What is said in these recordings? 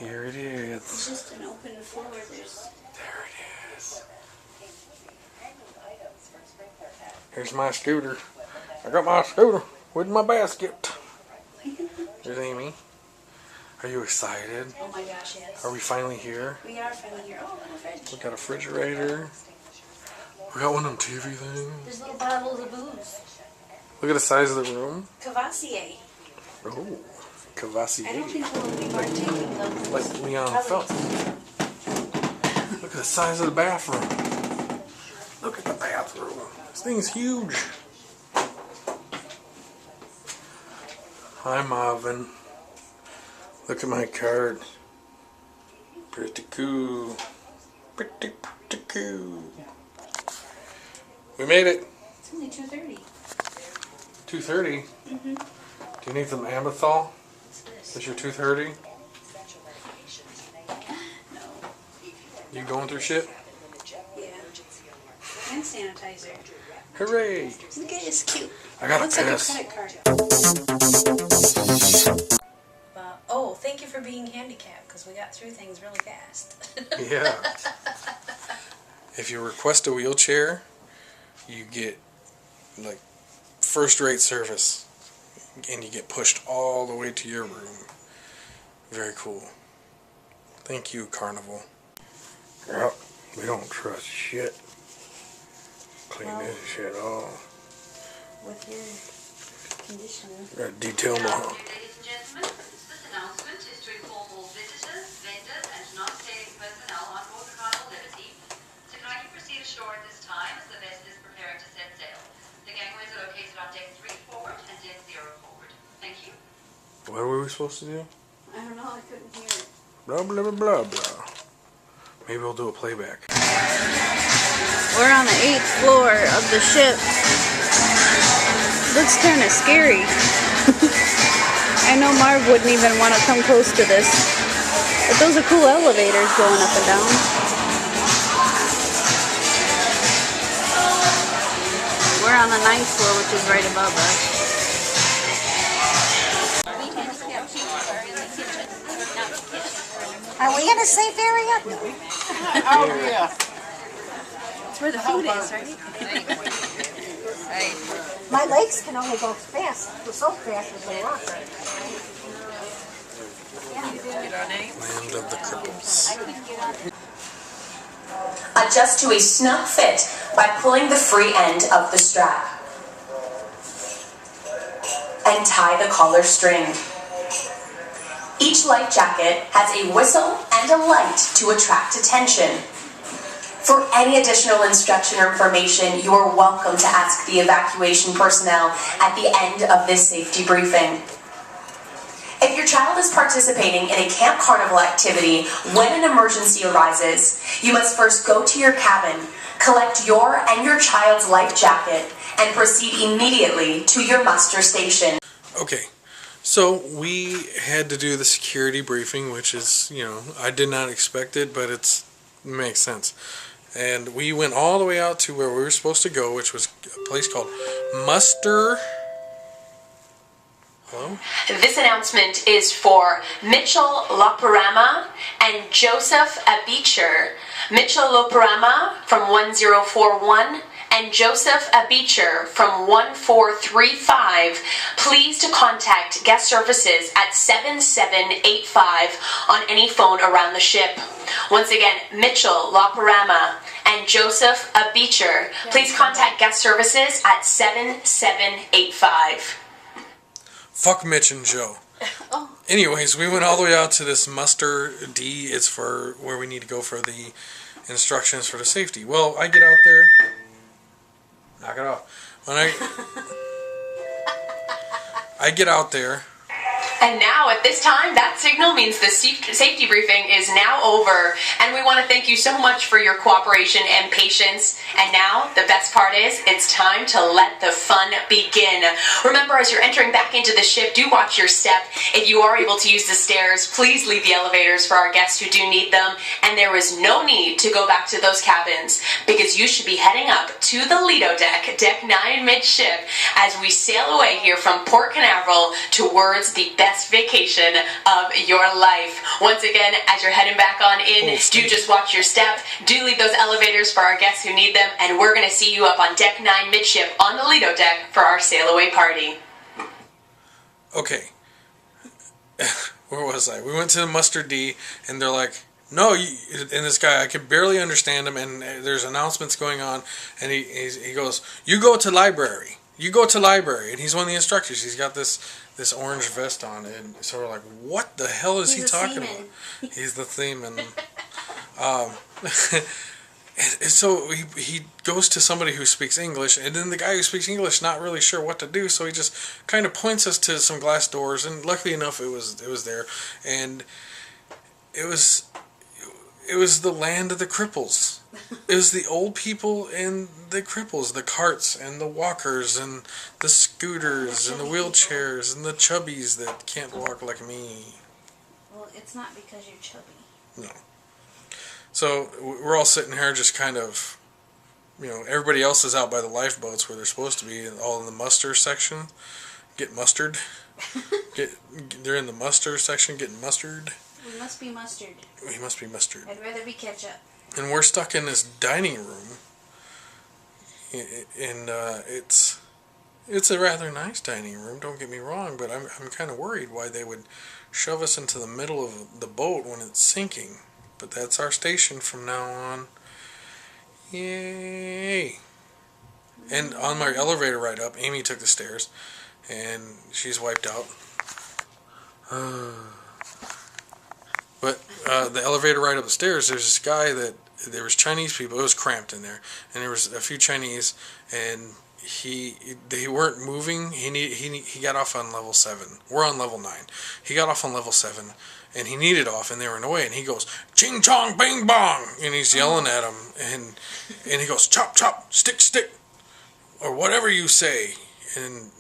Here it is. It's just an open floor. There it is. Here's my scooter. I got my scooter with my basket. There's Amy. Are you excited? Oh my gosh, yes. Are we finally here? We are finally here. Oh, a fridge. We got a refrigerator. We got one of them TV things. There's little bottles of booze. Look at the size of the room. Cavassier. Oh, Cavassier. I don't think we'll be partaking though. Like Leon Phelps. Look at the size of the bathroom. Look at the bathroom. This thing's huge. Hi, Marvin. Look at my card. Pretty cool. Pretty cool. We made it. It's only 2:30. 2:30? Mm-hmm. Do you need some Amethol? What's this? Is your 2:30? No. You going through shit? Yeah. Hand sanitizer. Hooray! Look at it, it's cute. I got Looks a like a piss. credit card. Oh, thank you for being handicapped, because we got through things really fast. Yeah. If you request a wheelchair, you get like first-rate service, and you get pushed all the way to your room. Very cool. Thank you, Carnival. Yep, we don't trust shit. Clean this shit off. With your condition. Got to detail my. Ladies and gentlemen, this announcement is to inform all visitors, vendors, and non-staying personnel on board the Carnival Liberty to kindly proceed ashore at this time as the vessel is preparing to set sail. The gangways are located on deck 3 forward and deck 0 forward. Thank you. What were we supposed to do? I don't know, I couldn't hear it. Blah, blah, blah, blah, blah. Maybe we'll do a playback. We're on the 8th floor of the ship. Looks kind of scary. I know Marv wouldn't even want to come close to this. But those are cool elevators going up and down. We're on the 9th floor, which is right above us. Are we in a safe area? No. Oh, yeah. That's where the food is, right? My legs can only go fast, so fast as they walk. Land of the Cripples. Adjust to a snug fit by pulling the free end of the strap. And tie the collar string. Each life jacket has a whistle and a light to attract attention. For any additional instruction or information, you are welcome to ask the evacuation personnel at the end of this safety briefing. If your child is participating in a Camp Carnival activity when an emergency arises, you must first go to your cabin, collect your and your child's life jacket, and proceed immediately to your muster station. Okay, so we had to do the security briefing, which is, you know, I did not expect it, but it makes sense. And we went all the way out to where we were supposed to go, which was a place called Muster. Hello? This announcement is for Mitchell Loparama and Joseph Abeecher. Mitchell Loparama from 1041 and Joseph Abeecher from 1435. Please to contact guest services at 7785 on any phone around the ship. Once again, Mitchell Loparama and Joseph Abeecher. Please contact guest services at 7785. Fuck Mitch and Joe. Anyways, we went all the way out to this muster D. It's for where we need to go for the instructions for the safety. Well, I get out there. Knock it off. When I get out there. And now, at this time, that signal means the safety briefing is now over. And we want to thank you so much for your cooperation and patience. And now, the best part is, it's time to let the fun begin. Remember, as you're entering back into the ship, do watch your step. If you are able to use the stairs, please leave the elevators for our guests who do need them. And there is no need to go back to those cabins, because you should be heading up to the Lido deck, Deck 9 midship, as we sail away here from Port Canaveral towards the best best vacation of your life. Once again, as you're heading back on in, do just watch your step. Do leave those elevators for our guests who need them, and we're going to see you up on Deck 9 midship on the Lido deck for our sail away party. Okay. Where was I? We went to the Mustard D, and they're like, no, and this guy, I could barely understand him, and there's announcements going on, and he goes, you go to library. You go to library. And he's one of the instructors. He's got this orange vest on, and so we're like, what the hell is he talking about? He's the theman. And so he goes to somebody who speaks English, and then the guy who speaks English not really sure what to do, so he just kind of points us to some glass doors, and luckily enough it was there, and it was the land of the cripples. It was the old people and the cripples, the carts and the walkers and the scooters and the wheelchairs and the chubbies that can't walk like me. Well, it's not because you're chubby. No. So we're all sitting here just kind of, everybody else is out by the lifeboats where they're supposed to be, all in the muster section. Get mustered. They're in the muster section getting mustard. We must be mustard. We must be mustard. I'd rather be ketchup. And we're stuck in this dining room. And it's a rather nice dining room, don't get me wrong, but I'm kind of worried why they would shove us into the middle of the boat when it's sinking. But that's our station from now on. Yay! And on my elevator ride up, Amy took the stairs, and she's wiped out. But the elevator ride up the stairs, there's this guy there was Chinese people. It was cramped in there, and there was a few Chinese, and they weren't moving. He got off on level 7. We're on level 9. He got off on level 7. And he needed off, and they were in the way, and he goes, ching chong bing bong, and he's yelling at him, and he goes, chop chop, stick stick, or whatever you say, and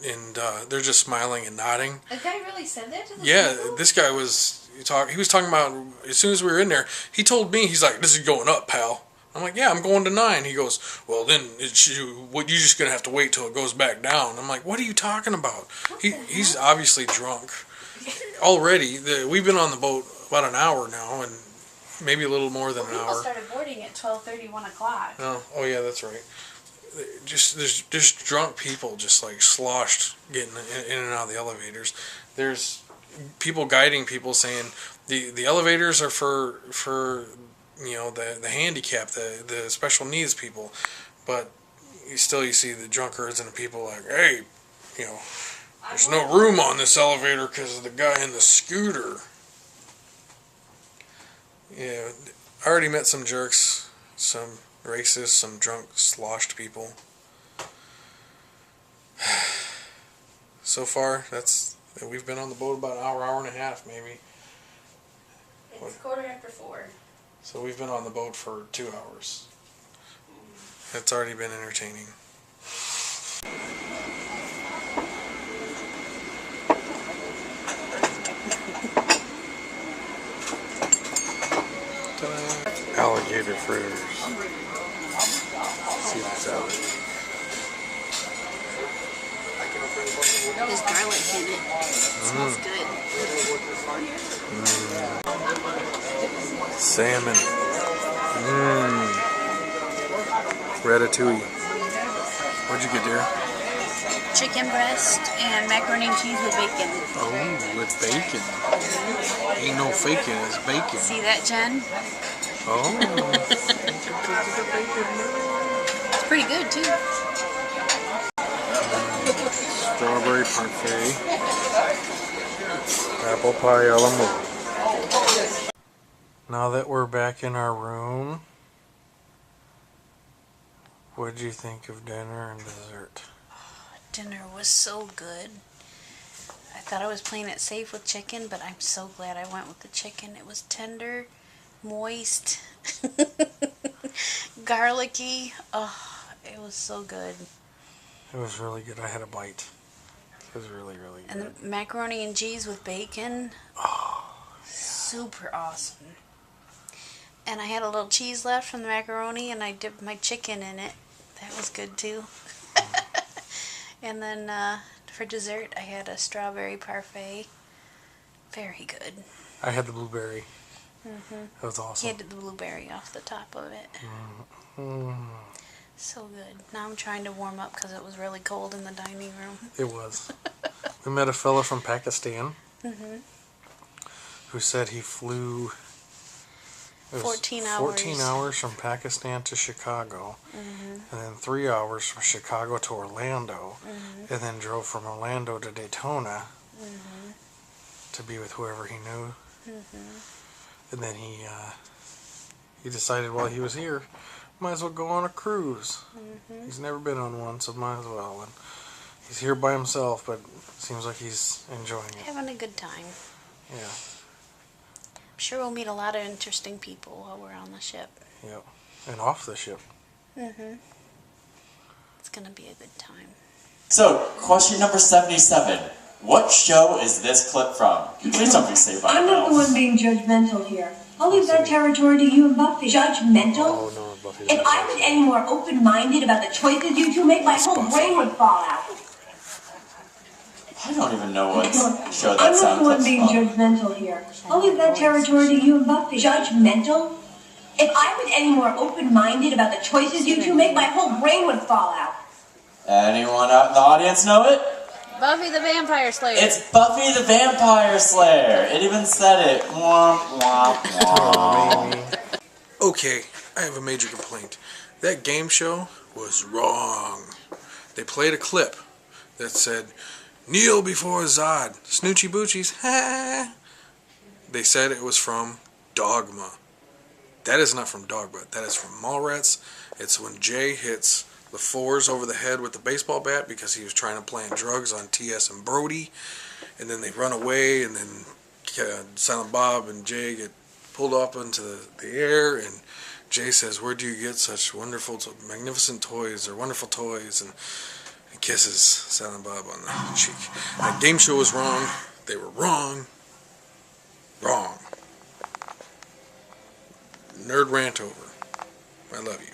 they're just smiling and nodding. A guy really said that to the people? This guy was talking about, as soon as we were in there, he told me, he's like, this is going up, pal. I'm like, yeah, I'm going to 9. He goes, well, then you're just going to have to wait till it goes back down. I'm like, what are you talking about? He's obviously drunk. Already, we've been on the boat about an hour now, and maybe a little more than an hour. People started boarding at 12:30, 1 o'clock. Oh yeah, that's right. There's just drunk people just like sloshed getting in and out of the elevators. There's people guiding people saying the elevators are for the handicapped, the special needs people, but you see the drunkards and the people like, hey, there's no room on this elevator because of the guy in the scooter. Yeah, I already met some jerks, some racists, some drunk, sloshed people. So far, we've been on the boat about an hour and a half, maybe. It's 4:15. So we've been on the boat for 2 hours. It's already been entertaining. Alligator fritters. See what's out. There's garlic in it. It smells good. Salmon. Ratatouille. What'd you get, dear? Chicken breast and macaroni and cheese with bacon. Oh, with bacon. Ain't no faking, it's bacon. See that, Jen? Oh. It's pretty good, too. Strawberry parfait. Apple pie a la mode. Now that we're back in our room, what'd you think of dinner and dessert? Dinner was so good. I thought I was playing it safe with chicken, but I'm so glad I went with the chicken. It was tender, moist, garlicky. Oh, it was so good. It was really good. I had a bite. It was really, really good. And the macaroni and cheese with bacon. Oh, yeah. Super awesome. And I had a little cheese left from the macaroni, and I dipped my chicken in it. That was good too. And then for dessert, I had a strawberry parfait. Very good. I had the blueberry. Mm-hmm. That was awesome. He had the blueberry off the top of it. Mm. So good. Now I'm trying to warm up because it was really cold in the dining room. It was. We met a fella from Pakistan who said he flew 14 14 hours. hours from Pakistan to Chicago, and then 3 hours from Chicago to Orlando, and then drove from Orlando to Daytona to be with whoever he knew. And then he decided while he was here, might as well go on a cruise. He's never been on one, so might as well. And he's here by himself, but seems like he's enjoying it. Having a good time. Yeah. I'm sure we'll meet a lot of interesting people while we're on the ship. Yep. And off the ship. It's going to be a good time. So, question number 77. What show is this clip from? Please don't be saved by I'm not the one being judgmental here. I'll leave that territory to you and Buffy. Judgmental? Oh no, Buffy. If I was any more open-minded about the choices you two make, my whole brain would fall out. I don't even know what show that I'm not sound the one clip's being from. judgmental here. I'll leave that territory to you and Buffy. Judgmental? If I was any more open-minded about the choices you two make, my whole brain would fall out. Anyone out in the audience know it? Buffy the Vampire Slayer. It's Buffy the Vampire Slayer. It even said it. Womp, womp, womp. Okay, I have a major complaint. That game show was wrong. They played a clip that said, "Kneel before Zod, Snoochie Boochies, ha!" They said it was from Dogma. That is not from Dogma. That is from Mallrats. It's when Jay hits the fours over the head with the baseball bat because he was trying to plant drugs on T.S. and Brody. And then they run away, and then Silent Bob and Jay get pulled up into the air, and Jay says, "Where do you get such wonderful, magnificent toys, or wonderful toys?" And he kisses Silent Bob on the cheek. That game show was wrong. They were wrong. Wrong. Nerd rant over. I love you.